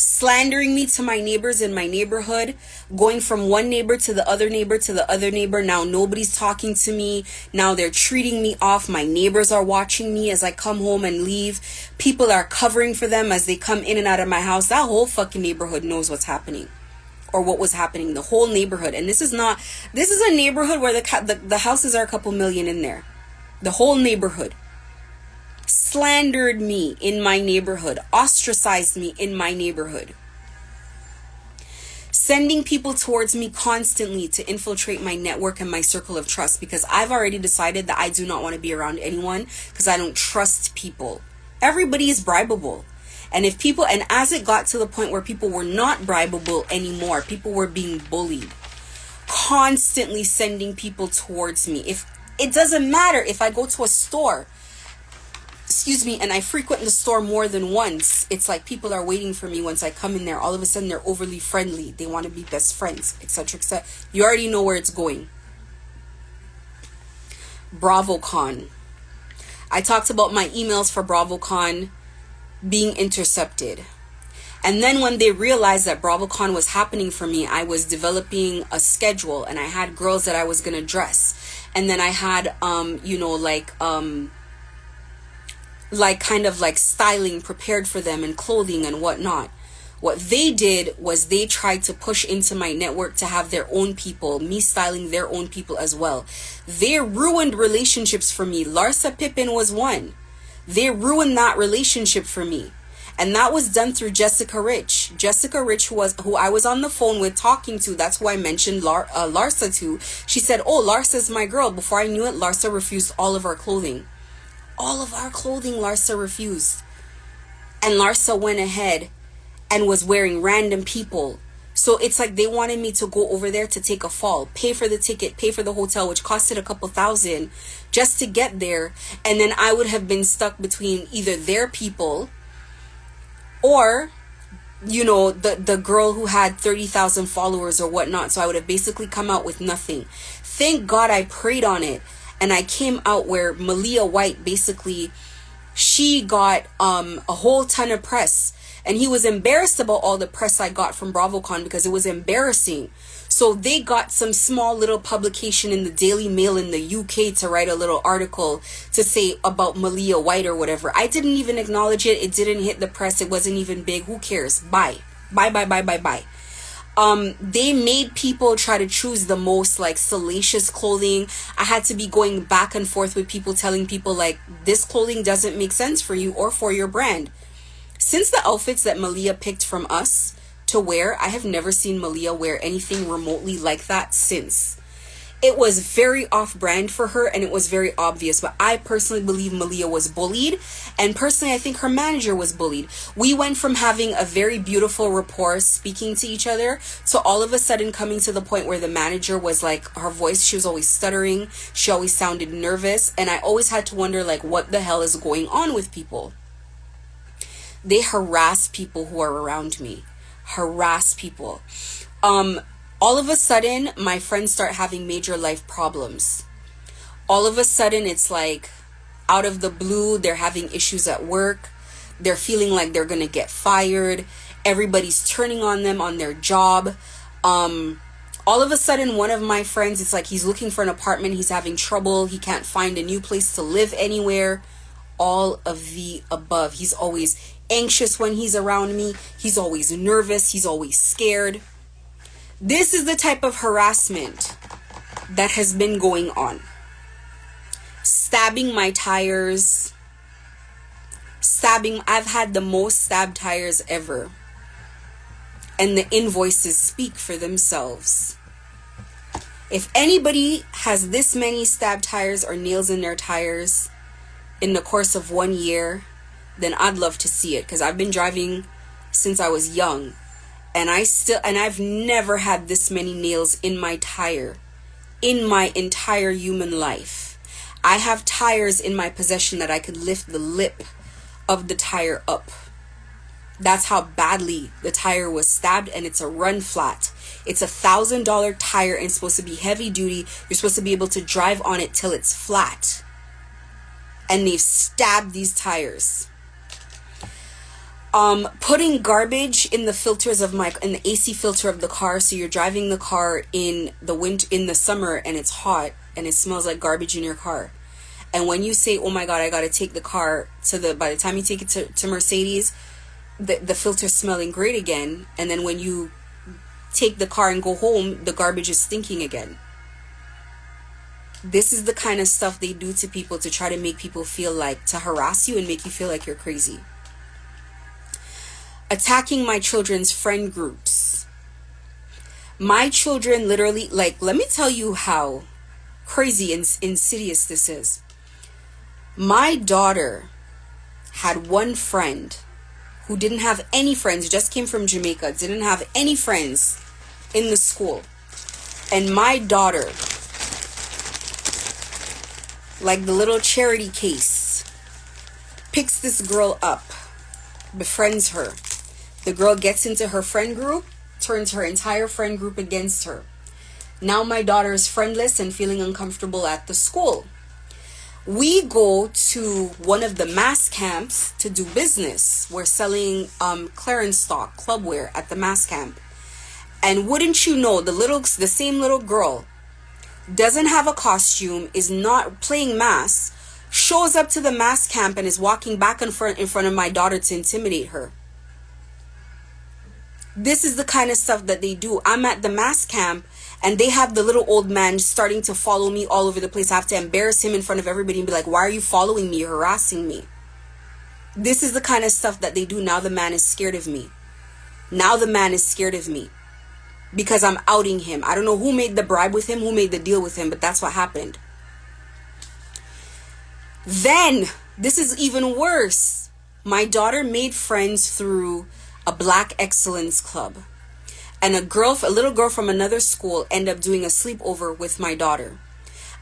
Slandering me to my neighbors in my neighborhood, going from one neighbor to the other neighbor to the other neighbor. Now nobody's talking to me. Now they're treating me off. My neighbors are watching me as I come home and leave. People are covering for them as they come in and out of my house. That whole fucking neighborhood knows what's happening, or what was happening. The whole neighborhood. And this is a neighborhood where the houses are a couple million in there. The whole neighborhood slandered me in my neighborhood, ostracized me in my neighborhood, sending people towards me constantly to infiltrate my network and my circle of trust, because I've already decided that I do not want to be around anyone because I don't trust people. Everybody is bribable. And as it got to the point where people were not bribable anymore, people were being bullied. constantly sending people towards me. If it doesn't matter if I go to a store, excuse me, and I frequent the store more than once, it's like people are waiting for me. Once I come in there, all of a sudden they're overly friendly, they want to be best friends, etc., etc. You already know where it's going. BravoCon. I talked about my emails for BravoCon being intercepted. And then when they realized that BravoCon was happening for me, I was developing a schedule, and I had girls that I was going to dress. And then I had, like kind of like styling prepared for them and clothing and whatnot. What they did was they tried to push into my network to have their own people, me styling their own people as well. They ruined relationships for me. Larsa Pippen was one. They ruined that relationship for me. And that was done through Jessica Rich. Jessica Rich, who I was on the phone with talking to. That's who I mentioned Larsa to. She said, oh, Larsa's my girl. Before I knew it, Larsa refused all of our clothing. All of our clothing, Larsa refused. And Larsa went ahead and was wearing random people. So it's like they wanted me to go over there to take a fall, pay for the ticket, pay for the hotel, which costed a couple $1,000 just to get there. And then I would have been stuck between either their people or, the girl who had 30,000 followers or whatnot. So I would have basically come out with nothing. Thank God I prayed on it. And I came out where Malia White, basically, she got a whole ton of press. And he was embarrassed about all the press I got from BravoCon because it was embarrassing. So they got some small little publication in the Daily Mail in the UK to write a little article to say about Malia White or whatever. I didn't even acknowledge it. It didn't hit the press. It wasn't even big. Who cares? Bye. Bye, bye, bye, bye, bye. They made people try to choose the most like salacious clothing. I had to be going back and forth with people, telling people like, this clothing doesn't make sense for you or for your brand. Since the outfits that Malia picked from us to wear, I have never seen Malia wear anything remotely like that since. It was very off-brand for her, and it was very obvious. But I personally believe Malia was bullied, and personally I think her manager was bullied. We went from having a very beautiful rapport, speaking to each other, to all of a sudden coming to the point where the manager was like, her voice, she was always stuttering, she always sounded nervous, and I always had to wonder like, what the hell is going on with people? They harass people who are around me. Harass people. All of a sudden, my friends start having major life problems. All of a sudden, it's like, out of the blue, they're having issues at work. They're feeling like they're going to get fired. Everybody's turning on them on their job. All of a sudden, one of my friends, it's like he's looking for an apartment. He's having trouble. He can't find a new place to live anywhere. All of the above. He's always anxious when he's around me. He's always nervous. He's always scared. This is the type of harassment that has been going on. Stabbing my tires. I've had the most stabbed tires ever. And the invoices speak for themselves. If anybody has this many stabbed tires or nails in their tires in the course of 1 year, then I'd love to see it, because I've been driving since I was young. And I've never had this many nails in my tire in my entire human life. I have tires in my possession that I could lift the lip of the tire up. That's how badly the tire was stabbed, and it's a run flat. It's $1,000 tire and it's supposed to be heavy duty. You're supposed to be able to drive on it till it's flat. And they've stabbed these tires. Putting garbage in the filters of in the AC filter of the car. So you're driving the car in the summer and it's hot and it smells like garbage in your car. And when you say, oh my God, I got to take the car by the time you take it to Mercedes, the filter's smelling great again. And then when you take the car and go home, the garbage is stinking again. This is the kind of stuff they do to people to try to make people feel like, to harass you and make you feel like you're crazy. Attacking my children's friend groups. My children literally, like, let me tell you how crazy and insidious this is. My daughter had one friend who didn't have any friends, just came from Jamaica, didn't have any friends in the school. And my daughter, like the little charity case, picks this girl up, befriends her. The girl gets into her friend group, turns her entire friend group against her. Now my daughter is friendless and feeling uncomfortable at the school. We go to one of the mass camps to do business. We're selling clearance stock, clubwear at the mass camp. And wouldn't you know, the same little girl doesn't have a costume, is not playing mass, shows up to the mass camp and is walking back in front of my daughter to intimidate her. This is the kind of stuff that they do. I'm at the mass camp and they have the little old man starting to follow me all over the place. I have to embarrass him in front of everybody and be like, why are you following me? You're harassing me. This is the kind of stuff that they do. Now the man is scared of me. Now the man is scared of me because I'm outing him. I don't know who made the bribe with him, who made the deal with him, but that's what happened. Then, this is even worse. My daughter made friends through a Black Excellence Club. And a little girl from another school ended up doing a sleepover with my daughter.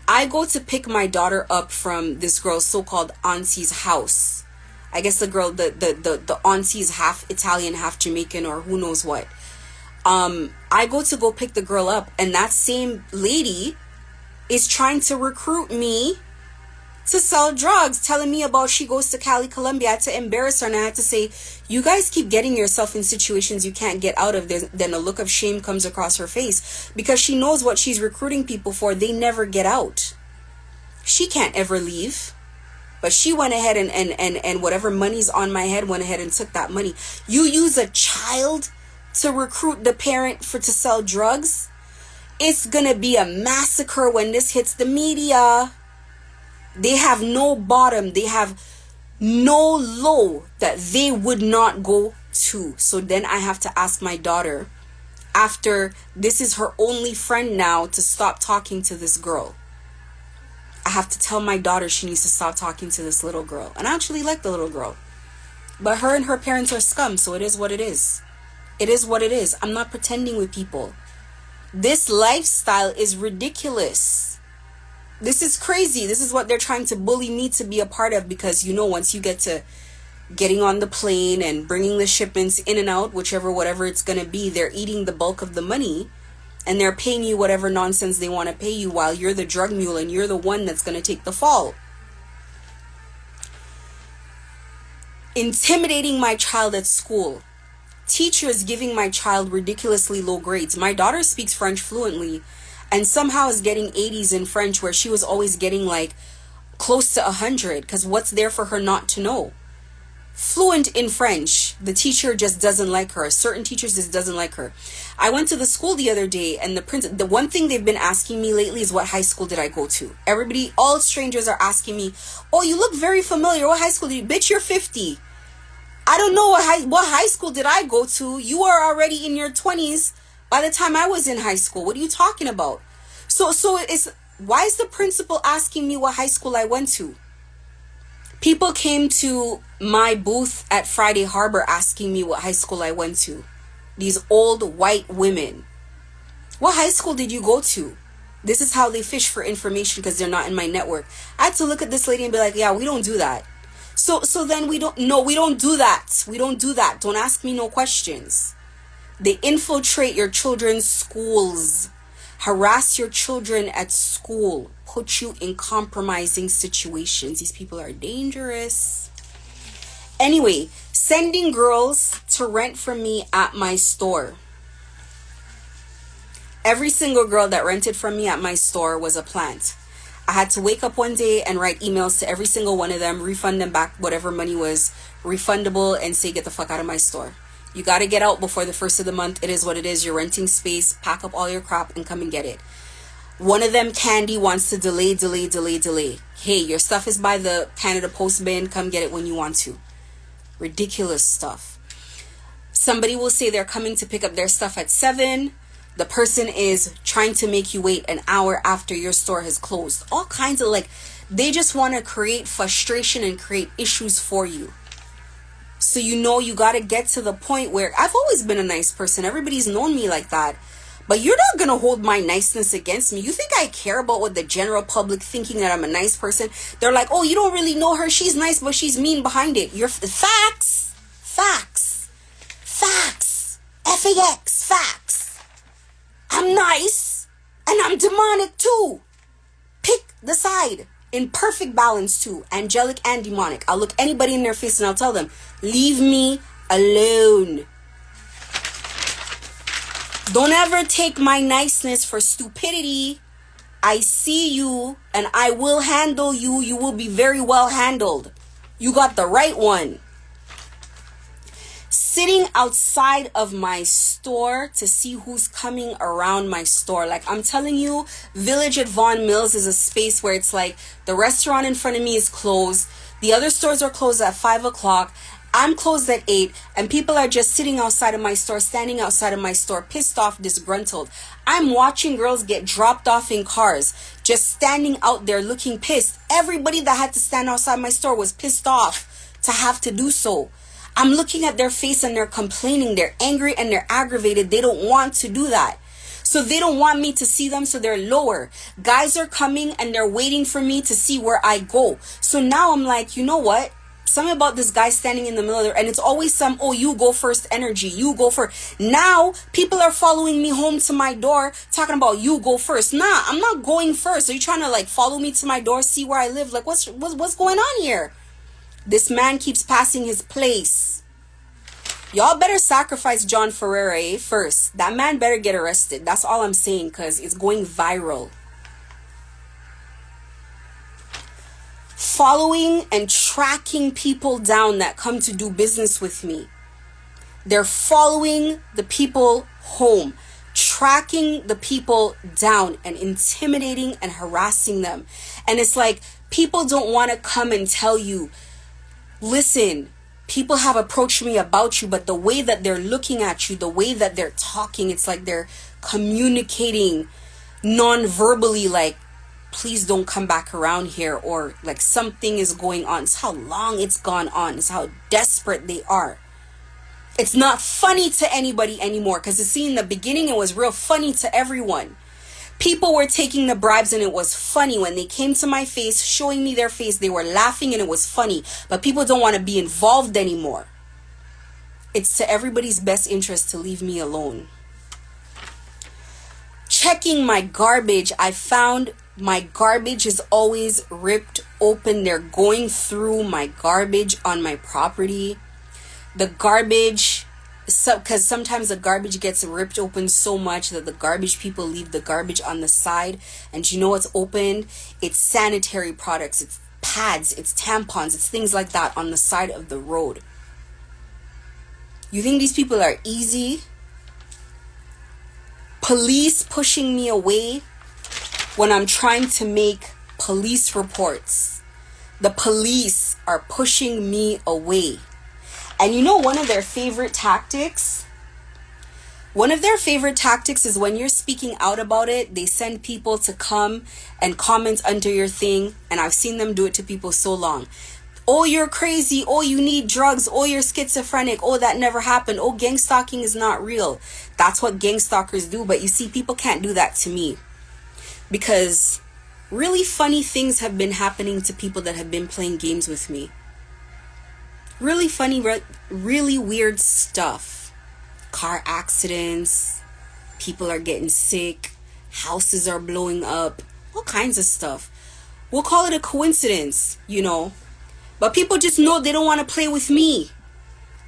I go to pick my daughter up from this girl's so-called auntie's house. I guess the girl, the auntie is half Italian, half Jamaican, or who knows what. I go pick the girl up, and that same lady is trying to recruit me to sell drugs, telling me about she goes to Cali, Colombia. I had to embarrass her and I had to say, you guys keep getting yourself in situations you can't get out of. Then a look of shame comes across her face because she knows what she's recruiting people for. They never get out. She can't ever leave. But she went ahead and whatever money's on my head went ahead and took that money. You use a child to recruit the parent to sell drugs? It's gonna be a massacre when this hits the media. They have no bottom. They have no low that they would not go to. So then I have to ask my daughter, after this is her only friend now, to stop talking to this girl. I have to tell my daughter she needs to stop talking to this little girl. And I actually like the little girl. But her and her parents are scum, so it is what it is. It is what it is. I'm not pretending with people. This lifestyle is ridiculous. This is crazy. This is what they're trying to bully me to be a part of, because once you get to getting on the plane and bringing the shipments in and out, whatever it's going to be, they're eating the bulk of the money and they're paying you whatever nonsense they want to pay you while you're the drug mule and you're the one that's going to take the fall. Intimidating my child at school. Teachers giving my child ridiculously low grades. My daughter speaks French fluently and somehow is getting 80s in French, where she was always getting like close to 100, because what's there for her not to know? Fluent in French. The teacher just doesn't like her. Certain teachers just doesn't like her. I went to the school the other day and the one thing they've been asking me lately is, what high school did I go to? Everybody, all strangers are asking me, oh, you look very familiar. What high school did you? Bitch, you're 50. I don't know what high school did I go to. You are already in your 20s by the time I was in high school. What are you talking about? So why is the principal asking me what high school I went to? People came to my booth at Friday Harbor asking me what high school I went to. These old white women. What high school did you go to? This is how they fish for information, because they're not in my network. I had to look at this lady and be like, yeah, we don't do that. So then we don't do that. We don't do that. Don't ask me no questions. They infiltrate your children's schools, harass your children at school, put you in compromising situations. These people are dangerous. Anyway, sending girls to rent from me at my store. Every single girl that rented from me at my store was a plant. I had to wake up one day and write emails to every single one of them, refund them back whatever money was refundable, and say, get the fuck out of my store. You got to get out before the first of the month. It is what it is. You're renting space. Pack up all your crap and come and get it. One of them, Candy, wants to delay. Hey, your stuff is by the Canada Post bin. Come get it when you want to. Ridiculous stuff. Somebody will say they're coming to pick up their stuff at 7. The person is trying to make you wait an hour after your store has closed. All kinds of they just want to create frustration and create issues for you. So you got to get to the point where, I've always been a nice person. Everybody's known me like that. But you're not going to hold my niceness against me. You think I care about what the general public thinking that I'm a nice person? They're like, oh, you don't really know her. She's nice, but she's mean behind it. You're facts. Facts. Facts. F-A-X. Facts. I'm nice. And I'm demonic too. Pick the side. In perfect balance too. Angelic and demonic. I'll look anybody in their face and I'll tell them, leave me alone. Don't ever take my niceness for stupidity. I see you and I will handle you. You will be very well handled. You got the right one. Sitting outside of my store to see who's coming around my store. Like I'm telling you, Village at Vaughan Mills is a space where it's like the restaurant in front of me is closed. The other stores are closed at 5 o'clock. I'm closed at 8 and people are just sitting outside of my store, standing outside of my store, pissed off, disgruntled. I'm watching girls get dropped off in cars, just standing out there looking pissed. Everybody that had to stand outside my store was pissed off to have to do so. I'm looking at their face and they're complaining. They're angry and they're aggravated. They don't want to do that. So they don't want me to see them, so they're lower. Guys are coming and they're waiting for me to see where I go. So now I'm like, you know what? Something about this guy standing in the middle there, and it's always some, oh, you go first energy. You go first. Now people are following me home to my door talking about you go first. Nah, I'm not going first. Are you trying to like follow me to my door, see where I live? Like what's going on here? This man keeps passing his place. Y'all better sacrifice John Ferreira first. That man better get arrested. That's all I'm saying, because it's going viral. Following and tracking people down that come to do business with me. They're following the people home, tracking the people down and intimidating and harassing them. And it's like people don't want to come and tell you, listen, people have approached me about you, but the way that they're looking at you, the way that they're talking, it's like they're communicating non-verbally, like, please don't come back around here, or like something is going on. It's how long it's gone on. It's how desperate they are. It's not funny to anybody anymore, because see, in the beginning it was real funny to everyone. People were taking the bribes and it was funny. When they came to my face, showing me their face, they were laughing and it was funny. But people don't want to be involved anymore. It's to everybody's best interest to leave me alone. Checking my garbage, I found my garbage is always ripped open. They're going through my garbage on my property. The garbage, because sometimes the garbage gets ripped open so much that the garbage people leave the garbage on the side. And you know what's opened? It's sanitary products, it's pads, it's tampons, it's things like that on the side of the road. You think these people are easy? Police pushing me away when I'm trying to make police reports. The police are pushing me away. And you know one of their favorite tactics? One of their favorite tactics is when you're speaking out about it, they send people to come and comment under your thing. And I've seen them do it to people so long. Oh, you're crazy. Oh, you need drugs. Oh, you're schizophrenic. Oh, that never happened. Oh, gang stalking is not real. That's what gang stalkers do. But you see, people can't do that to me. Because really funny things have been happening to people that have been playing games with me. Really funny, really weird stuff. Car accidents. People are getting sick. Houses are blowing up. All kinds of stuff. We'll call it a coincidence, you know. But people just know they don't want to play with me.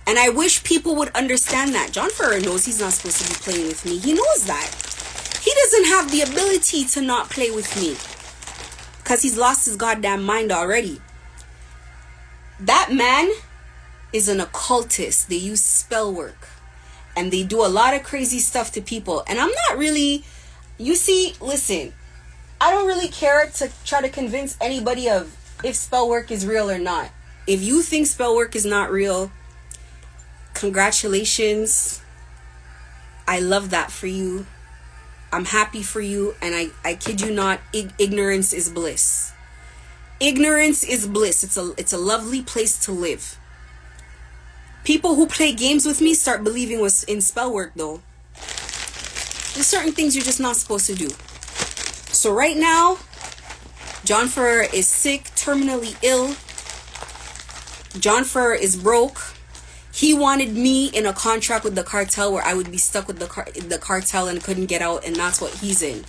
And I wish people would understand that. John Ferreira knows he's not supposed to be playing with me. He knows that. He doesn't have the ability to not play with me. Because he's lost his goddamn mind already. That man is an occultist. They use spell work. And they do a lot of crazy stuff to people. And I'm not really... You see, listen. I don't really care to try to convince anybody of if spell work is real or not. If you think spell work is not real, congratulations. I love that for you. I'm happy for you. And I kid you not, ignorance is bliss. Ignorance is bliss. It's a lovely place to live. People who play games with me start believing in spell work though. There's certain things you're just not supposed to do. So right now, John Ferreira is sick, terminally ill. John Ferreira is broke. He wanted me in a contract with the cartel where I would be stuck with the cartel and couldn't get out, and that's what he's in.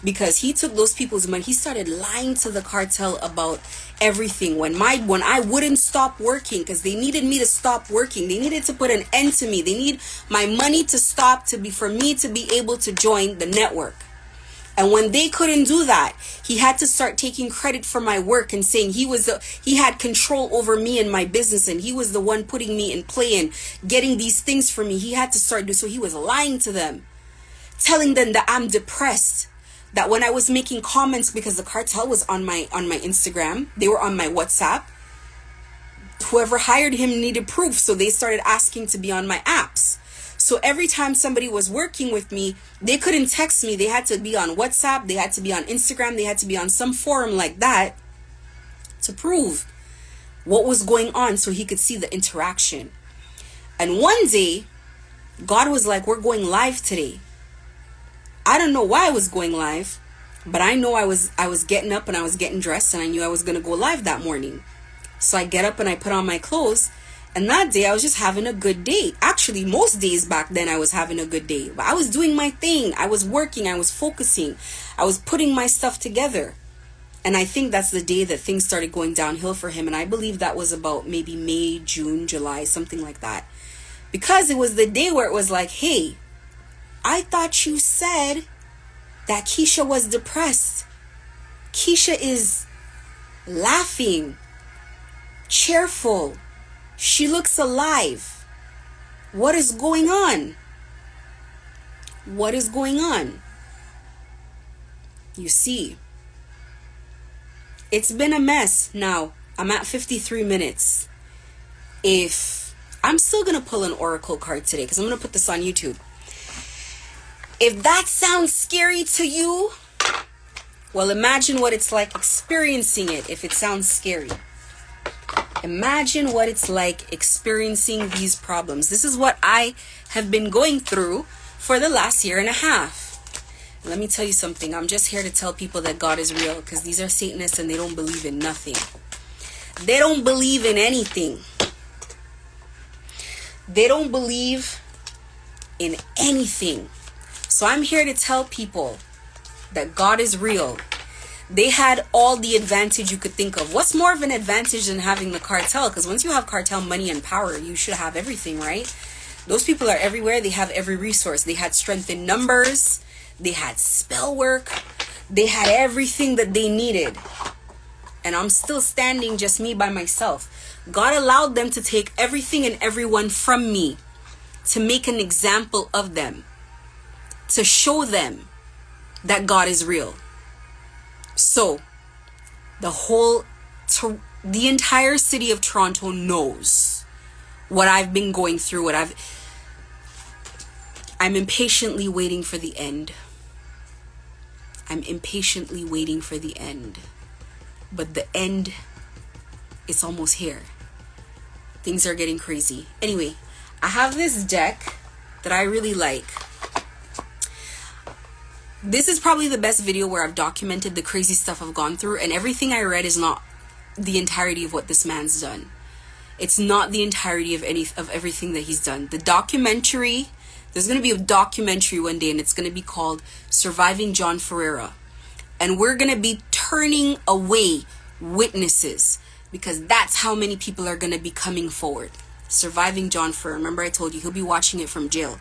Because he took those people's money. He started lying to the cartel about everything. When I wouldn't stop working, because they needed me to stop working. They needed to put an end to me. They need my money to stop for me to be able to join the network. And when they couldn't do that, he had to start taking credit for my work and saying he had control over me and my business, and he was the one putting me in play and getting these things for me. He had to start so he was lying to them, telling them that I'm depressed. That when I was making comments, because the cartel was on my Instagram, they were on my WhatsApp. Whoever hired him needed proof, so they started asking to be on my apps. So every time somebody was working with me, they couldn't text me. They had to be on WhatsApp. They had to be on Instagram. They had to be on some forum like that to prove what was going on so he could see the interaction. And one day, God was like, we're going live today. I don't know why I was going live, but I know I was getting up and I was getting dressed, and I knew I was going to go live that morning. So I get up and I put on my clothes. And that day I was just having a good day. Actually, most days back then I was having a good day. But I was doing my thing. I was working. I was focusing. I was putting my stuff together. And I think that's the day that things started going downhill for him. And I believe that was about maybe May, June, July, something like that. Because it was the day where it was like, hey, I thought you said that Keisha was depressed. Keisha is laughing, cheerful. She looks alive. What is going on? What is going on? You see, it's been a mess. Now, I'm at 53 minutes. I'm still going to pull an oracle card today, because I'm going to put this on YouTube. If that sounds scary to you, well, imagine what it's like experiencing it if it sounds scary. Imagine what it's like experiencing these problems. This is what I have been going through for the last year and a half. Let me tell you something. I'm just here to tell people that God is real, because these are Satanists and they don't believe in nothing. They don't believe in anything. They don't believe in anything. So I'm here to tell people that God is real. They had all the advantage you could think of. What's more of an advantage than having the cartel? Because once you have cartel money and power, you should have everything, right? Those people are everywhere. They have every resource. They had strength in numbers. They had spell work. They had everything that they needed. And I'm still standing, just me by myself. God allowed them to take everything and everyone from me to make an example of them, to show them that God is real. So, the entire city of Toronto knows what I've been going through, I'm impatiently waiting for the end. I'm impatiently waiting for the end. But the end is almost here. Things are getting crazy. Anyway, I have this deck that I really like. This is probably the best video where I've documented the crazy stuff I've gone through, and everything I read is not the entirety of what this man's done. It's not the entirety of everything that he's done. The documentary, there's going to be a documentary one day, and it's going to be called Surviving John Ferreira. And we're going to be turning away witnesses, because that's how many people are going to be coming forward. Surviving John Ferreira. Remember I told you he'll be watching it from jail.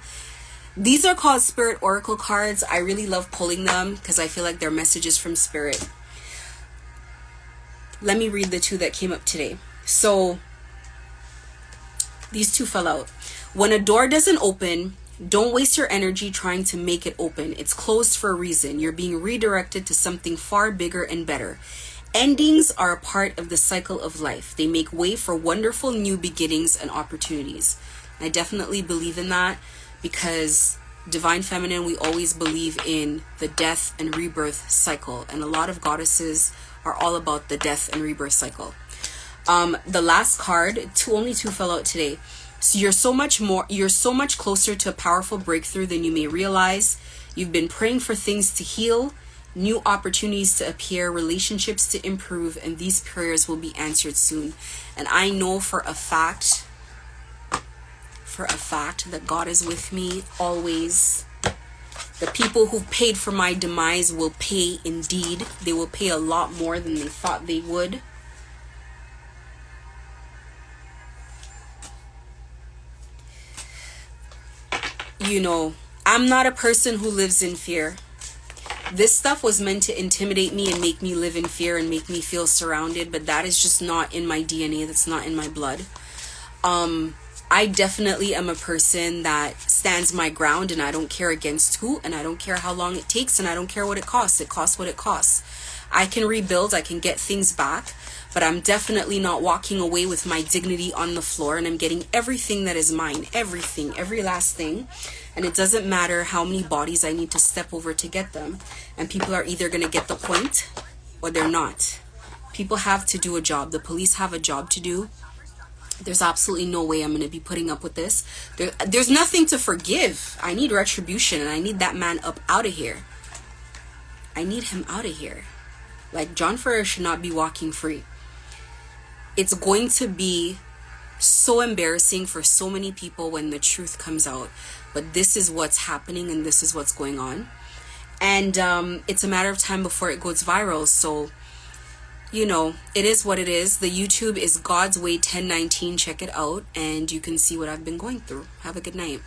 These are called Spirit Oracle cards. I really love pulling them because I feel like they're messages from Spirit. Let me read the two that came up today. So, these two fell out. When a door doesn't open, don't waste your energy trying to make it open. It's closed for a reason. You're being redirected to something far bigger and better. Endings are a part of the cycle of life. They make way for wonderful new beginnings and opportunities. I definitely believe in that, because Divine Feminine, we always believe in the death and rebirth cycle. And a lot of goddesses are all about the death and rebirth cycle. The last card, only two fell out today. So you're so much closer to a powerful breakthrough than you may realize. You've been praying for things to heal, new opportunities to appear, relationships to improve, and these prayers will be answered soon. And I know for a fact that God is with me always. The people who paid for my demise will pay indeed. They will pay a lot more than they thought they would. You know, I'm not a person who lives in fear. This stuff was meant to intimidate me and make me live in fear and make me feel surrounded, but that is just not in my DNA. That's not in my blood. I definitely am a person that stands my ground, and I don't care against who, and I don't care how long it takes, and I don't care what it costs. It costs what it costs. I can rebuild, I can get things back, but I'm definitely not walking away with my dignity on the floor, and I'm getting everything that is mine, everything, every last thing. And it doesn't matter how many bodies I need to step over to get them. And people are either going to get the point or they're not. People have to do a job. The police have a job to do. There's absolutely no way I'm going to be putting up with this. There's nothing to forgive. I need retribution, and I need that man up out of here. I need him out of here. Like, John Ferreira should not be walking free. It's going to be so embarrassing for so many people when the truth comes out. But this is what's happening, and this is what's going on. And it's a matter of time before it goes viral. So, you know, it is what it is. The YouTube is God's Way 1019. Check it out, and you can see what I've been going through. Have a good night.